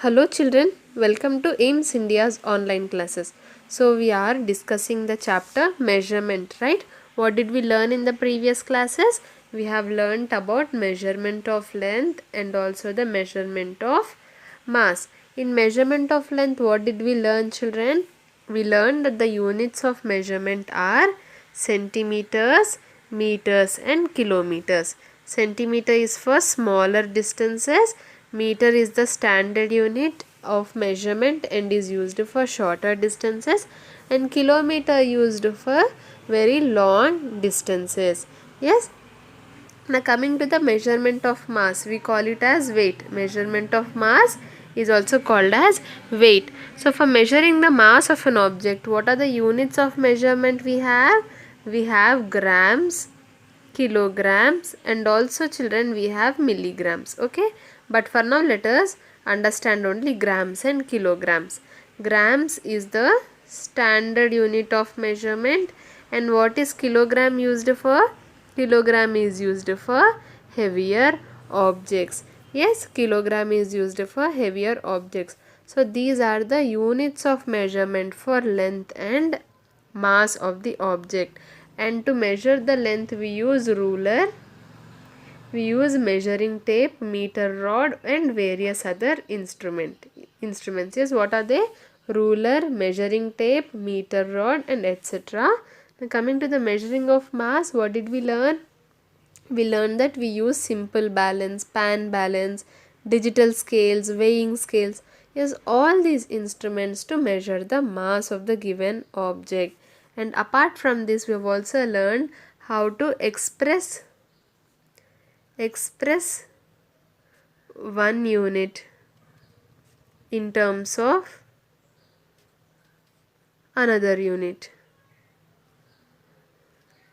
Hello children, welcome to AIMS India's online classes. So we are discussing the chapter measurement, right? What did we learn in the previous classes? We have learnt about measurement of length and also the measurement of mass. In measurement of length, what did we learn children? We learned that the units of measurement are centimeters, meters and kilometers. Centimeter is for smaller distances. Meter is the standard unit of measurement and is used for shorter distances, and kilometer used for very long distances. Yes. Now coming to the measurement of mass, we call it as weight. Measurement of mass is also called as weight. So for measuring the mass of an object, what are the units of measurement we have? We have grams, kilograms and also children we have milligrams. Okay, but for now let us understand only grams and kilograms. Grams is the standard unit of measurement, and what is kilogram used for? Kilogram is used for heavier objects. Yes, kilogram is used for heavier objects. So these are the units of measurement for length and mass of the object. And to measure the length we use ruler, we use measuring tape, meter rod and various other instruments. Yes, what are they? Ruler, measuring tape, meter rod and etc. Now coming to the measuring of mass, what did we learn? We learned that we use simple balance, pan balance, digital scales, weighing scales. Yes, all these instruments to measure the mass of the given object. And apart from this, we have also learned how to express one unit in terms of another unit.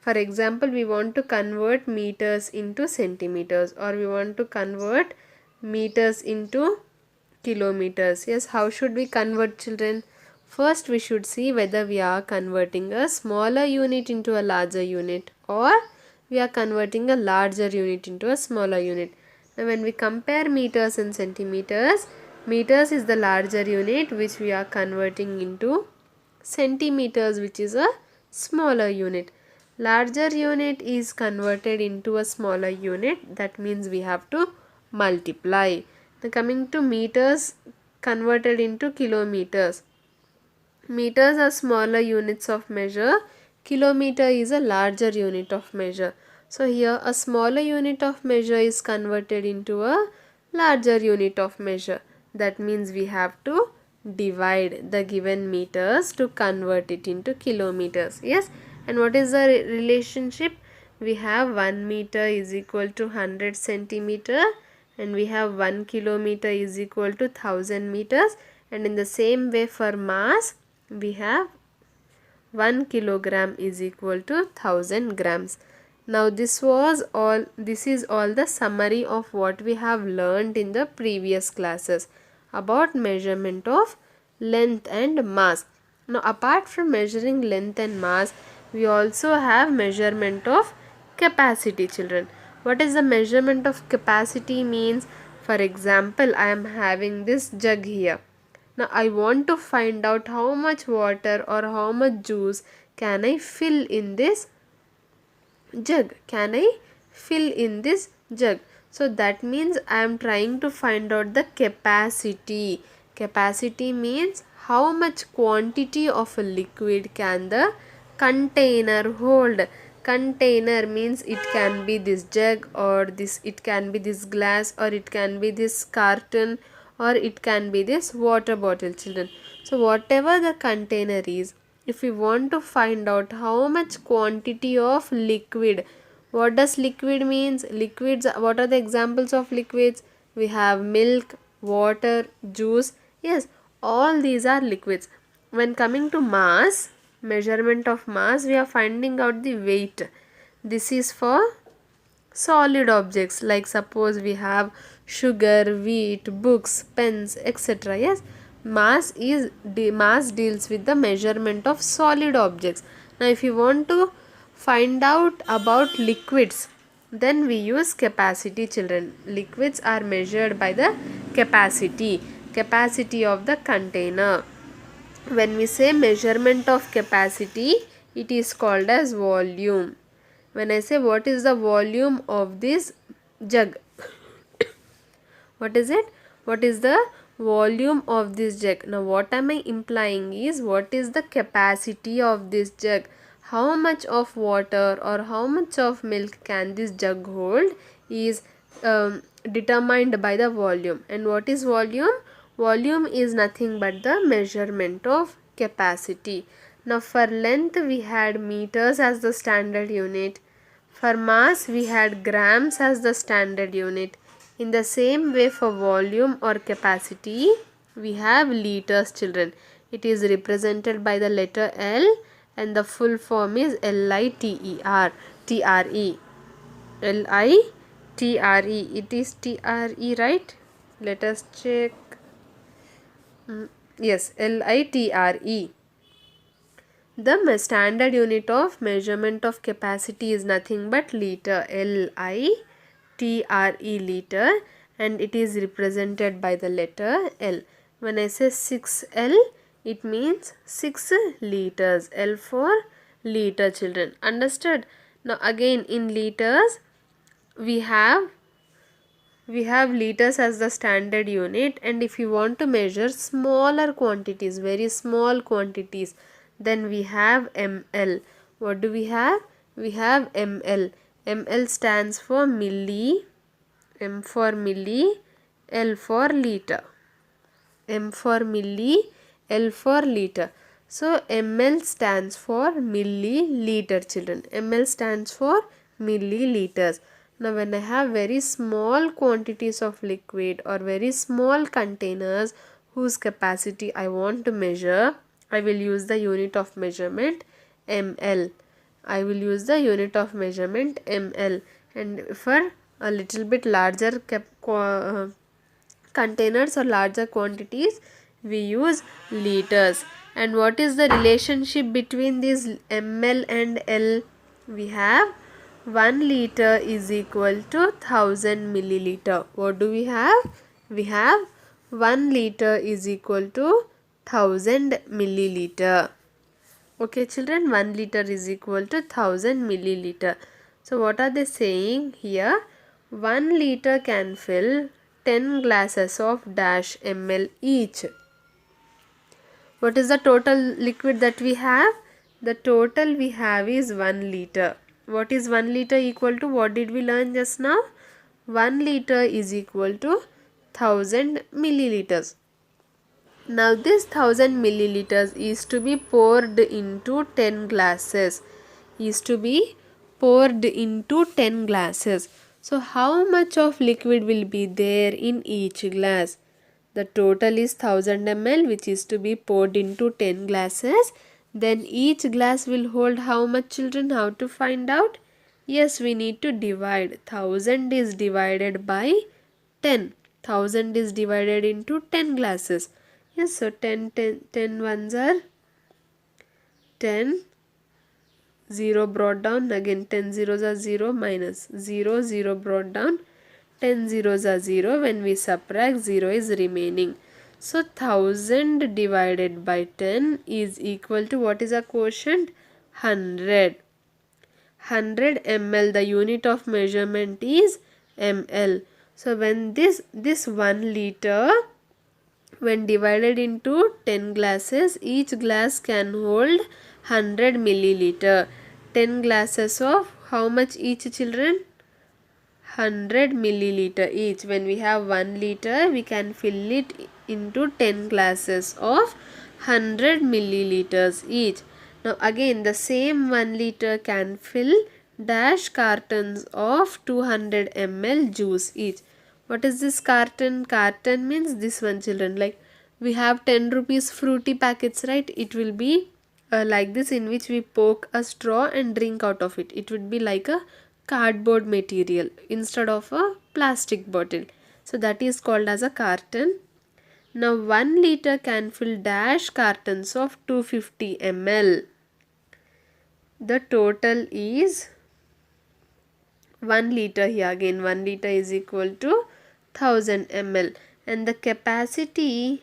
For example, we want to convert meters into centimeters, or we want to convert meters into kilometers. Yes, how should we convert children? First we should see whether we are converting a smaller unit into a larger unit, or we are converting a larger unit into a smaller unit. Now when we compare meters and centimeters, meters is the larger unit which we are converting into centimeters, which is a smaller unit. Larger unit is converted into a smaller unit, that means we have to multiply. Now coming to meters converted into kilometers. Meters are smaller units of measure. Kilometer is a larger unit of measure. So here a smaller unit of measure is converted into a larger unit of measure. That means we have to divide the given meters to convert it into kilometers. Yes. And what is the relationship? We have 1 meter is equal to 100 centimeter, and we have 1 kilometer is equal to 1000 meters. And in the same way for mass, we have 1 kilogram is equal to 1000 grams. Now this is all the summary of what we have learned in the previous classes about measurement of length and mass. Now apart from measuring length and mass, we also have measurement of capacity children. What is the measurement of capacity means? For example, I am having this jug here. Now I want to find out how much water or how much juice can I fill in this jug. Can I fill in this jug? So that means I am trying to find out the capacity. Capacity means how much quantity of a liquid can the container hold. Container means it can be this jug, or it can be this glass, or it can be this carton, or it can be this water bottle children. So whatever the container is, if we want to find out how much quantity of liquid, what does liquid means? Liquids, what are the examples of liquids? We have milk, water, juice. Yes, all these are liquids. When coming to mass, measurement of mass, we are finding out the weight. This is for solid objects, like suppose we have sugar, wheat, books, pens, etc. Yes, mass deals with the measurement of solid objects. Now if you want to find out about liquids, then we use capacity children. Liquids are measured by the capacity. capacity of the container. When we say measurement of capacity, it is called as volume. When I say what is the volume of this jug, what is it? What is the volume of this jug? Now what am I implying is what is the capacity of this jug? How much of water or how much of milk can this jug hold is determined by the volume. And what is volume? Volume is nothing but the measurement of capacity. Now for length we had meters as the standard unit. For mass we had grams as the standard unit. In the same way for volume or capacity we have liters, children. It is represented by the letter L and the full form is LITER. TRE. LITRE. It is TRE, right? Let us check. Yes, LITRE. The standard unit of measurement of capacity is nothing but liter. LITRE, liter, and it is represented by the letter L. When I say 6L, it means 6 liters. L for liter, children. Understood? Now again in liters we have liters as the standard unit, and if you want to measure smaller quantities, very small quantities, then we have ml. What do we have? We have ml. ml stands for milli, m for milli, l for liter. M for milli, L for liter. So ml stands for milliliter, children. ml stands for milliliters. Now when I have very small quantities of liquid or very small containers whose capacity I want to measure, I will use the unit of measurement ml. I will use the unit of measurement ml. And for a little bit larger containers or larger quantities we use liters. And what is the relationship between these ml and L? We have 1 liter is equal to 1000 milliliter. What do we have? We have 1 liter is equal to 1000 milliliter. Okay children, 1 liter is equal to 1000 milliliter. So what are they saying here? 1 liter can fill 10 glasses of dash ml each. What is the total liquid that we have? The total we have is 1 liter. What is 1 liter equal to? What did we learn just now? 1 liter is equal to 1000 milliliters. Now this 1000 milliliters is to be poured into 10 glasses. Is to be poured into 10 glasses. So how much of liquid will be there in each glass? The total is 1000 ml, which is to be poured into 10 glasses. Then each glass will hold how much, children? How to find out? Yes, we need to divide. 1000 is divided by 10. 1000 is divided into 10 glasses. Yes, so 10 ones are 10. 0 brought down, again 10 zeros are 0, minus 0, 0 brought down, 10 zeros are 0. When we subtract, 0 is remaining. So 1000 divided by 10 is equal to, what is our quotient? 100. 100 ml, the unit of measurement is ml. So when this 1 liter, when divided into 10 glasses, each glass can hold 100 milliliter. 10 glasses of how much each, children? 100 milliliter each. When we have 1 liter, we can fill it into 10 glasses of 100 milliliters each. Now again the same 1 liter can fill dash cartons of 200 ml juice each. What is this carton? Carton means this one, children. Like we have 10 rupees fruity packets, right? It will be like this, in which we poke a straw and drink out of it. It would be like a cardboard material instead of a plastic bottle. So that is called as a carton. Now 1 liter can fill dash cartons of 250 ml. The total is 1 liter here. Again 1 liter is equal to 1000 ml. and the capacity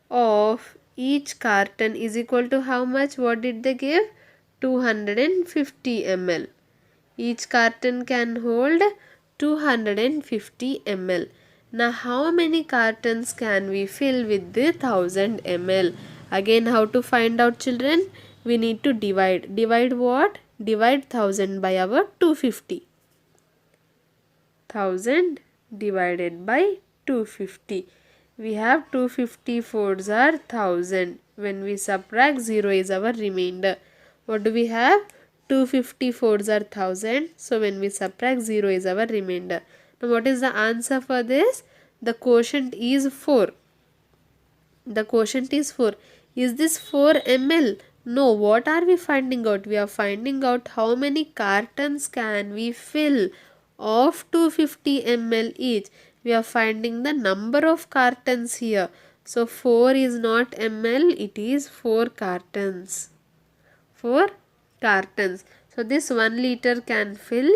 of each carton is equal to how much? What did they give? 250 ml. Each carton can hold 250 ml. Now how many cartons can we fill with the 1000 ml? Again, how to find out, children? We need to divide. Divide what? Divide 1000 by our 250. 1000 divided by 250. We have 250 fours are 1000. When we subtract, 0 is our remainder. What do we have? 250 fours are 1000. So when we subtract, 0 is our remainder. Now what is the answer for this? The quotient is 4. The quotient is 4. Is this 4 ml? No. What are we finding out? We are finding out how many cartons can we fill of 250 ml each. We are finding the number of cartons here. So 4 is not ml, it is 4 cartons. 4 cartons. So this 1 liter can fill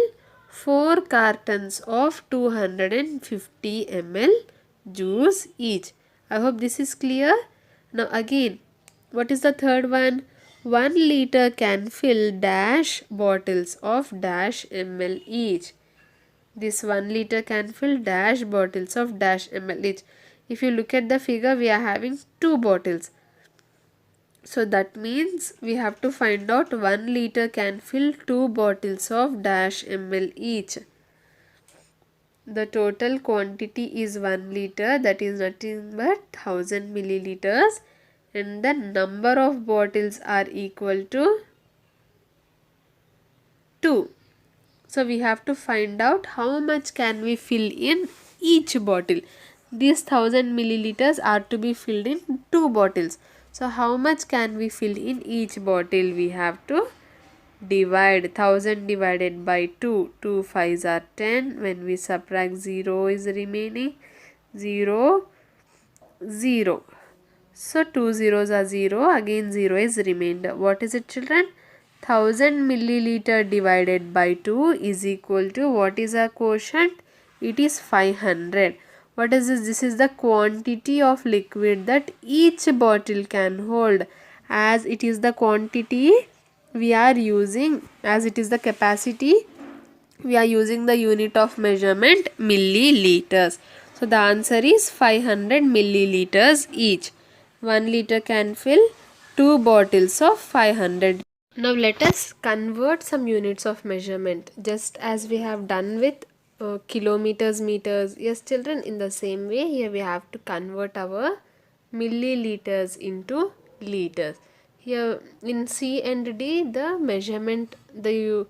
4 cartons of 250 ml juice each. I hope this is clear. Now again, what is the third one? 1 liter can fill dash bottles of dash ml each. This 1 liter can fill dash bottles of dash ml each. If you look at the figure, we are having 2 bottles. So that means we have to find out 1 liter can fill 2 bottles of dash ml each. The total quantity is 1 liter, that is nothing but 1000 milliliters, and the number of bottles are equal to 2. So we have to find out how much can we fill in each bottle. These 1000 milliliters are to be filled in 2 bottles. So how much can we fill in each bottle? We have to divide 1000 divided by 2. 2 5s are 10. When we subtract, 0 is remaining. 0, 0. So 2 zeros are 0. Again 0 is remainder. What is it, children? 1000 milliliter divided by 2 is equal to, what is our quotient? It is 500. What is this? This is the quantity of liquid that each bottle can hold. As it is the quantity we are using, as it is the capacity, we are using the unit of measurement milliliters. So the answer is 500 milliliters each. 1 liter can fill 2 bottles of 500. Now let us convert some units of measurement, just as we have done with kilometers, meters. Yes, children, in the same way here we have to convert our milliliters into liters. Here in C and D, the measurement, the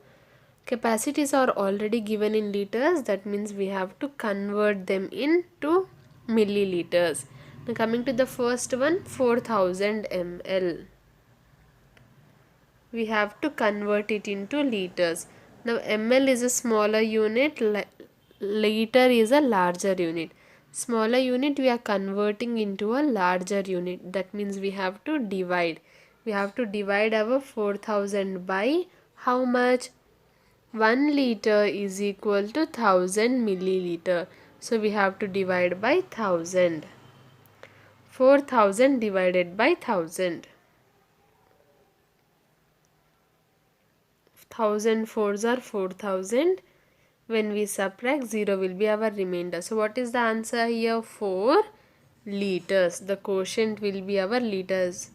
capacities are already given in liters. That means we have to convert them into milliliters. Now coming to the first one, 4000 ml. We have to convert it into liters. Now ml is a smaller unit, liter is a larger unit. Smaller unit we are converting into a larger unit. That means we have to divide. We have to divide our 4000 by how much? 1 liter is equal to 1000 milliliter. So we have to divide by 1000. 4000 divided by 1000. 1000 fours are 4000. When we subtract, 0 will be our remainder. So what is the answer here? 4 liters. The quotient will be our liters.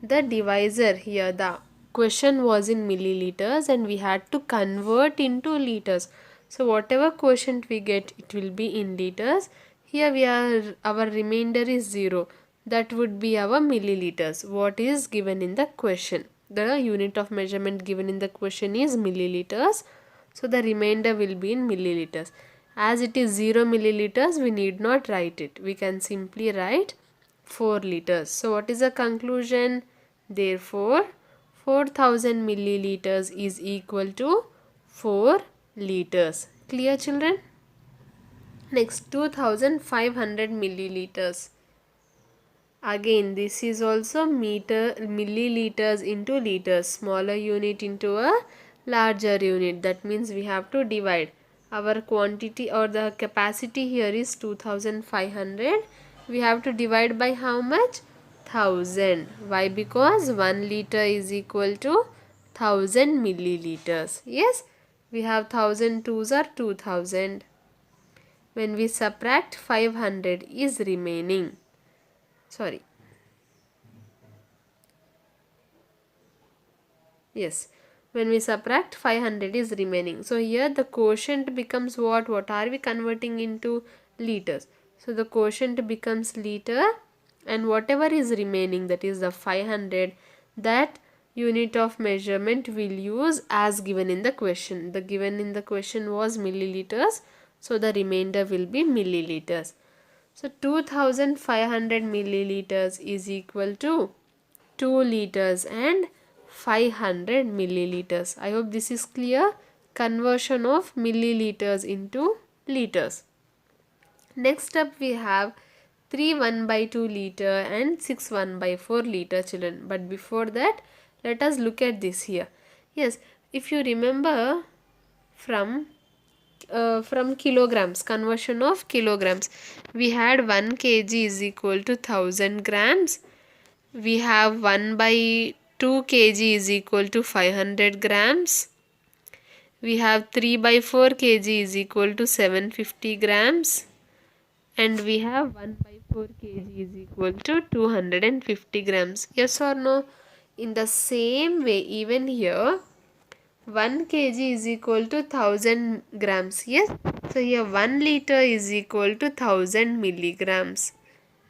The divisor here, the question was in milliliters and we had to convert into liters. So whatever quotient we get, it will be in liters. Here our remainder is 0. That would be our milliliters. What is given in the question? The unit of measurement given in the question is milliliters. So the remainder will be in milliliters. As it is 0 milliliters, we need not write it. We can simply write 4 liters. So what is the conclusion? Therefore, 4000 milliliters is equal to 4 liters. Clear, children? Next, 2500 milliliters. Again, this is also milliliters into liters. Smaller unit into a larger unit. That means we have to divide. our quantity or the capacity here is 2500. We have to divide by how much? 1000. Why? Because 1 liter is equal to 1000 milliliters. Yes, we have 1000 twos are 2000. When we subtract, 500 is remaining. Sorry. Yes, when we subtract, 500 is remaining. So here the quotient becomes what? What are we converting into? Liters. So the quotient becomes liter, and whatever is remaining, that is the 500, that unit of measurement we'll use as given in the question. The given in the question was milliliters, so the remainder will be milliliters. So 2500 milliliters is equal to 2 liters and 500 milliliters. I hope this is clear. Conversion of milliliters into liters. Next up we have 3 1 by 2 liter and 6 1 by 4 liter, children. But before that, let us look at this here. Yes, if you remember from kilograms, conversion of kilograms, we had 1 kg is equal to 1000 grams. We have 1 by 2 kg is equal to 500 grams. We have 3 by 4 kg is equal to 750 grams. And we have 1 by 4 kg is equal to 250 grams. Yes or no? In the same way, even here, 1 kg is equal to 1000 grams. Yes. So here 1 liter is equal to 1000 milligrams.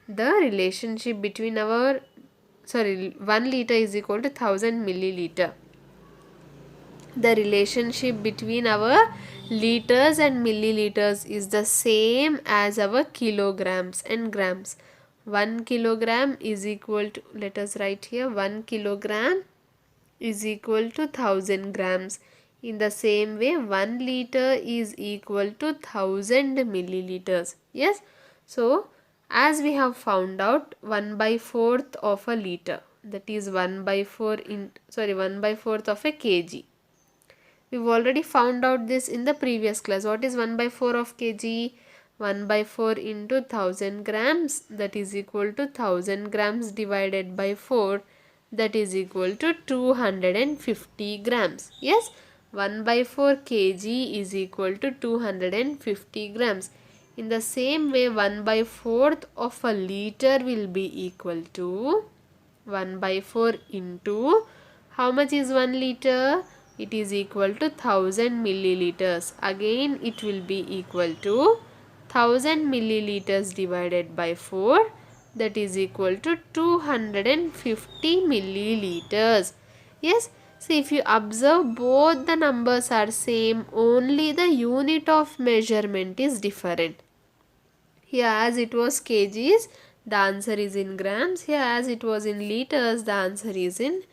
The relationship between 1 liter is equal to 1000 milliliter. The relationship between our liters and milliliters is the same as our kilograms and grams. 1 kilogram is equal to, let us write here, 1 kilogram is equal to 1000 grams. In the same way, 1 liter is equal to 1000 milliliters. Yes. So as we have found out, 1 by 4th of a liter, that is 1 by 4th of a kg. We've already found out this in the previous class. What is 1 by 4 of kg? 1 by 4 into 1000 grams, that is equal to 1000 grams divided by 4, that is equal to 250 grams. Yes, 1 by 4 kg is equal to 250 grams. In the same way, 1 by 4th of a liter will be equal to 1 by 4 into, how much is 1 liter? It is equal to 1000 milliliters. Again it will be equal to 1000 milliliters divided by 4, that is equal to 250 milliliters. Yes, so if you observe, both the numbers are same, only the unit of measurement is different. Here as it was kgs, the answer is in grams. Here as it was in liters, the answer is in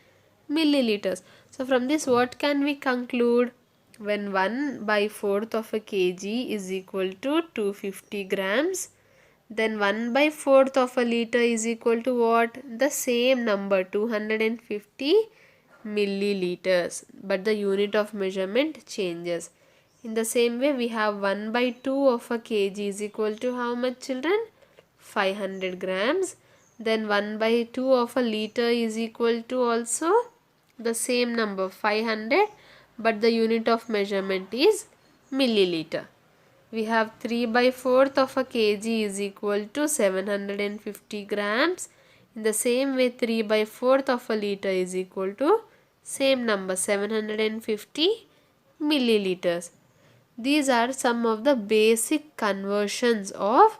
milliliters. So from this, what can we conclude? When 1 by 4th of a kg is equal to 250 grams, then 1 by 4th of a liter is equal to what? The same number, 250 milliliters, but the unit of measurement changes. In the same way, we have 1 by 2 of a kg is equal to how much, children? 500 grams. Then 1 by 2 of a liter is equal to also the same number, 500, but the unit of measurement is milliliter. We have 3 by 4th of a kg is equal to 750 grams. In the same way, 3 by 4th of a liter is equal to same number, 750 milliliters. These are some of the basic conversions of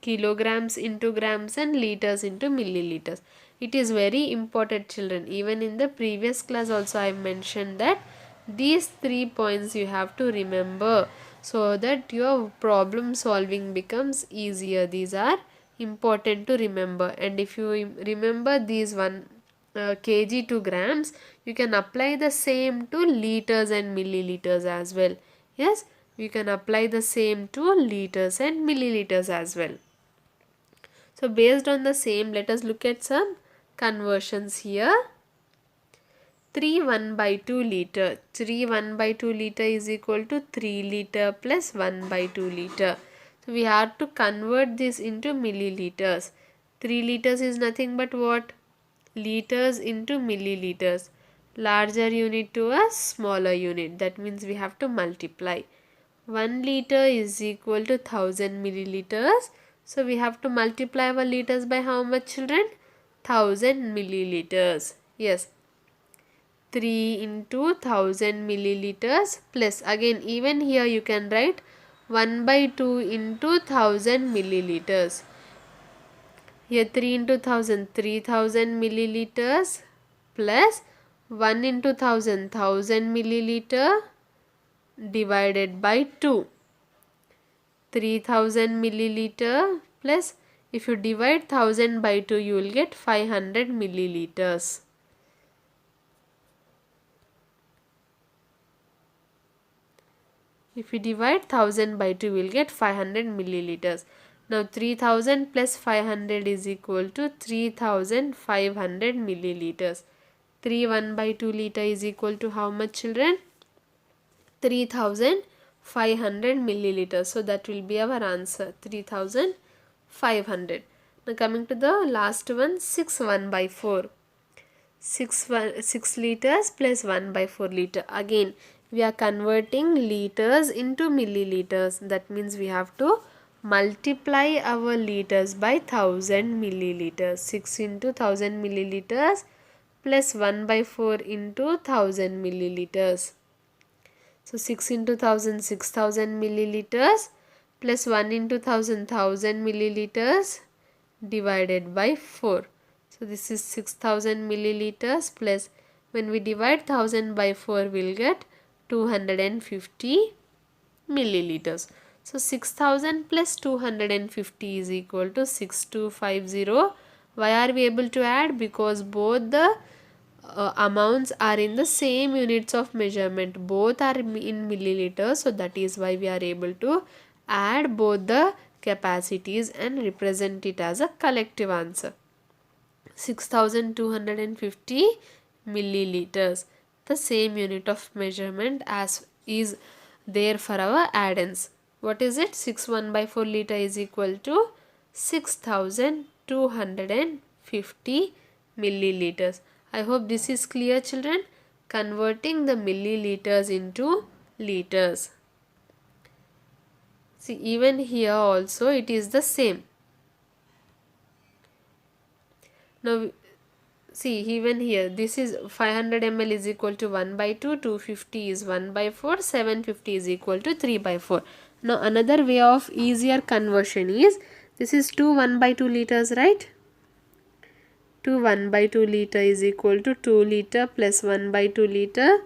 kilograms into grams and liters into milliliters. It is very important, children. Even in the previous class also I mentioned that these 3 points you have to remember, so that your problem solving becomes easier. These are important to remember, and if you remember these 1 kg to grams, you can apply the same to liters and milliliters as well. Yes, we can apply the same to liters and milliliters as well. So based on the same, let us look at some conversions here. 3 1 by 2 liter. 3 1 by 2 liter is equal to 3 liter plus 1 by 2 liter. So we have to convert this into milliliters. 3 liters is nothing but what? Liters into milliliters. Larger unit to a smaller unit. That means we have to multiply. 1 liter is equal to 1000 milliliters. So we have to multiply our liters by how much, children? 1000 milliliters. Yes. 3 into 1000 milliliters plus, again even here you can write 1 by 2 into 1000 milliliters. Here 3 into 1000, 3000 milliliters plus 1 into 1000, 1000 milliliter divided by 2. 3000 milliliter plus, if you divide 1000 by 2, you will get 500 milliliters. If we divide 1000 by 2, we will get 500 milliliters. Now 3000 plus 500 is equal to 3500 milliliters. 3 1 by 2 liter is equal to how much, children? 3500 milliliters. So that will be our answer, 3500. Now coming to the last one, 6 1 by 4. 6 liters plus 1 by 4 liter. Again we are converting liters into milliliters. That means we have to multiply our liters by 1000 milliliters. 6 into 1000 milliliters plus 1 by 4 into 1000 milliliters. So 6 into 1000, 6000 milliliters plus 1 into 1000, 1000 milliliters divided by 4. So this is 6000 milliliters plus, when we divide 1000 by 4, we will get 250 milliliters. So 6000 plus 250 is equal to 6250. Why are we able to add? Because both the amounts are in the same units of measurement. Both are in milliliters. So that is why we are able to add both the capacities and represent it as a collective answer. 6250 milliliters, the same unit of measurement as is there for our addends. What is it? 6 1 by 4 liter is equal to 6250 milliliters. I hope this is clear, children. Converting the milliliters into liters. See, even here also it is the same. Now see, even here this is 500 ml is equal to 1 by 2, 250 is 1 by 4, 750 is equal to 3 by 4. Now another way of easier conversion is, this is 2 1 by 2 liters, right? 2 1 by 2 liter is equal to 2 liter plus 1 by 2 liter.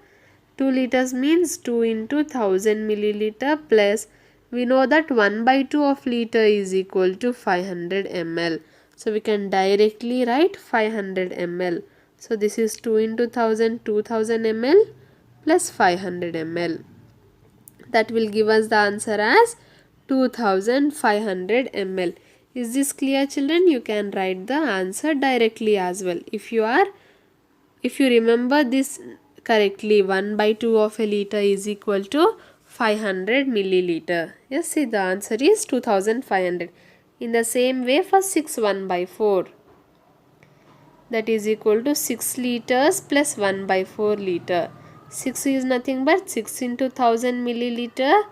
2 liters means 2 into 1000 milliliter plus, we know that 1 by 2 of liter is equal to 500 ml. So we can directly write 500 ml. So this is 2 into 1000, 2000 ml plus 500 ml. That will give us the answer as 2500 ml. Is this clear, children? You can write the answer directly as well. If you remember this correctly, 1 by 2 of a liter is equal to 500 milliliter. Yes, see, the answer is 2500. In the same way for 6 1 by 4, that is equal to 6 liters plus 1 by 4 liter. 6 is nothing but 6 into 1000 milliliter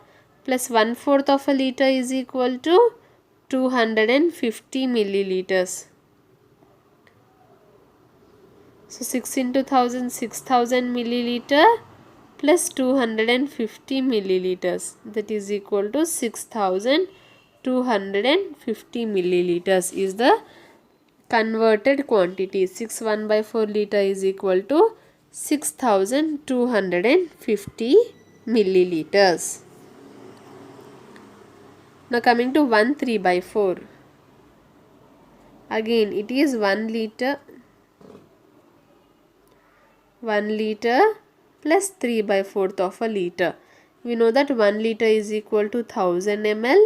plus 1/4 of a liter is equal to 250 milliliters. So 6 into 1000, 6000 milliliter plus 250 milliliters, that is equal to 6250 milliliters is the converted quantity. 6 1 by 4 liter is equal to 6250 milliliters. Now coming to 1 3 by 4. Again it is 1 liter plus 3 by 4th of a liter. We know that 1 liter is equal to 1000 ml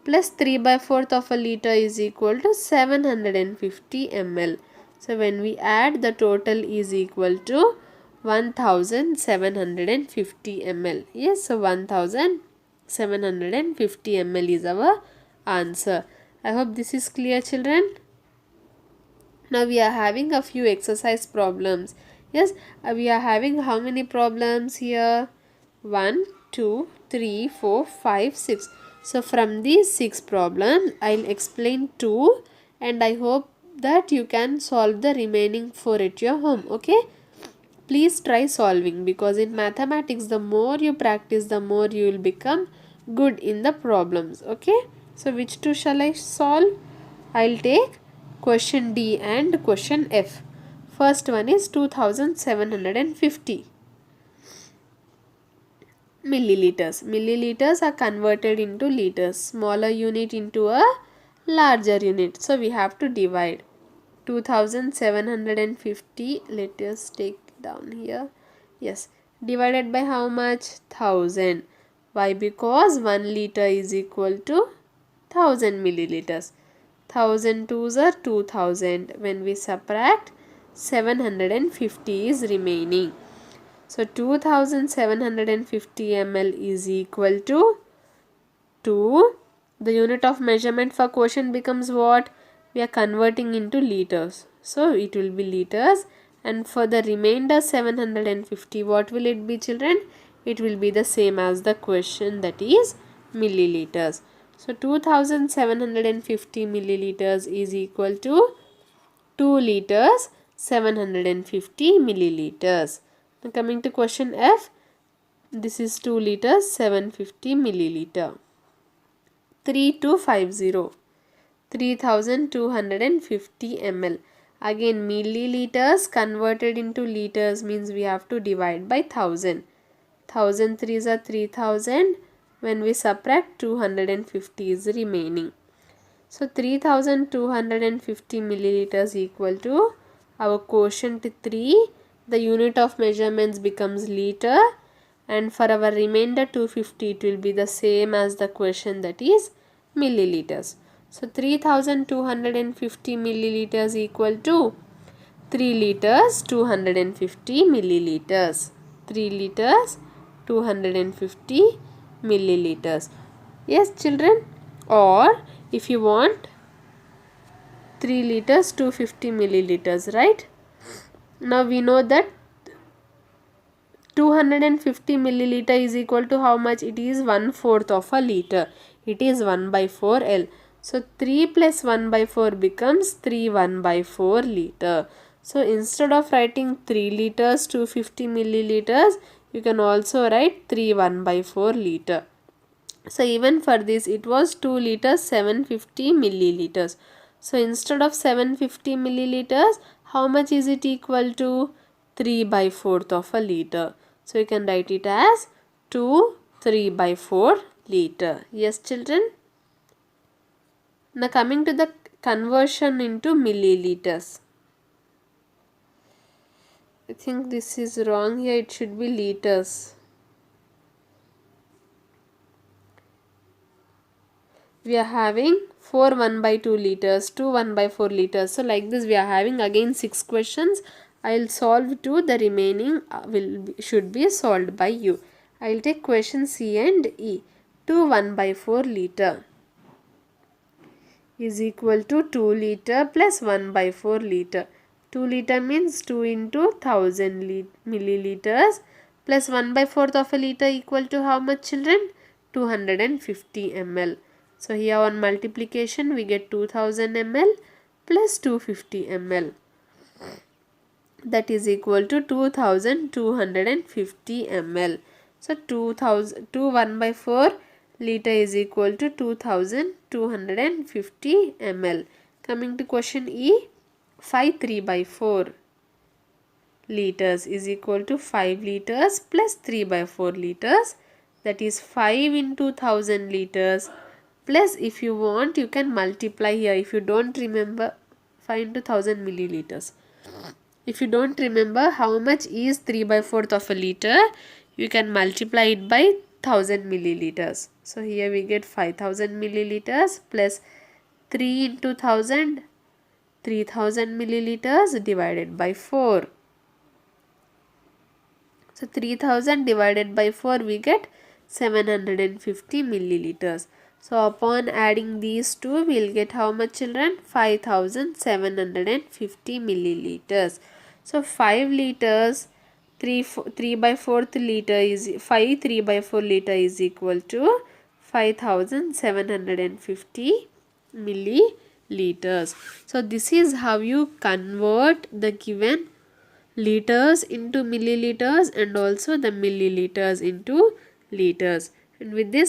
plus 3 by 4th of a liter is equal to 750 ml. So when we add, the total is equal to 1750 ml. Yes, so 1750 ml is our answer. I hope this is clear, children. Now we are having a few exercise problems. Yes, we are having how many problems here? 1, 2, 3, 4, 5, 6. So from these 6 problems, I'll explain 2 and I hope that you can solve the remaining 4 at your home. Okay? Please try solving, because in mathematics the more you practice, the more you will become good in the problems. Okay? So which two shall I solve? I'll take question D and question F. First one is 2750 milliliters. Milliliters are converted into liters. Smaller unit into a larger unit. So we have to divide 2750. Let us take down here. Yes. Divided by how much? 1000. Why? Because 1 liter is equal to 1000 milliliters. 1000 twos are 2000. When we subtract, 750 is remaining. So 2750 ml is equal to 2. The unit of measurement for quotient becomes what? We are converting into liters. So it will be liters. And for the remainder 750, what will it be, children? It will be the same as the question, that is milliliters. So 2750 milliliters is equal to 2 liters 750 milliliters. Now coming to question F, this is 2 liters 750 milliliter. 3250, 3250 ml. Again milliliters converted into liters means we have to divide by 1000. 1000 threes are 3000. When we subtract, 250 is remaining. So 3250 milliliters equal to our quotient 3. The unit of measurements becomes liter, and for our remainder 250 it will be the same as the question, that is milliliters. So 3250 milliliters equal to 3 liters 250 milliliters. 3 liters 250 milliliters. Yes, children. Or if you want 3 liters 250 milliliters, right? Now we know that 250 milliliter is equal to how much? It is 1/4 of a liter. It is 1 by 4 L. So 3 plus 1 by 4 becomes 3 1 by 4 liter. So instead of writing 3 liters 250 milliliters, you can also write 3 1 by 4 liter. So even for this it was 2 liters 750 milliliters. So instead of 750 milliliters, how much is it equal to? 3 by 4th of a liter. So you can write it as 2 3 by 4 liter. Yes, children. Now coming to the conversion into milliliters. I think this is wrong here. It should be liters. We are having 4 1 by 2 liters, 2 1 by 4 liters. So like this we are having again 6 questions. I'll solve 2. The remaining should be solved by you. I'll take question C and E. 2 1 by 4 liter is equal to 2 liter plus 1 by 4 liter. 2 liter means 2 into 1000 milliliters plus 1 by 4th of a liter equal to how much, children? 250 ml. So here on multiplication we get 2000 ml plus 250 ml. That is equal to 2250 ml. So 2 1 by 4 liter is equal to 2250 ml. Coming to question E, 5 3 by 4 liters is equal to 5 liters plus 3 by 4 liters. That is 5 into 1000 liters. Plus if you want you can multiply here. If you don't remember, 5 into 1000 milliliters. If you don't remember how much is 3 by 4th of a liter, you can multiply it by 1000 milliliters. So here we get 5000 milliliters plus 3 into 1000, 3000 milliliters divided by 4. So 3000 divided by 4 we get 750 milliliters. So upon adding these two we will get how much, children? 5750 milliliters. So 5 liters 3 by 4th liter is 5 3 by 4 liter is equal to 5750 milliliters. So this is how you convert the given liters into milliliters and also the milliliters into liters. And with this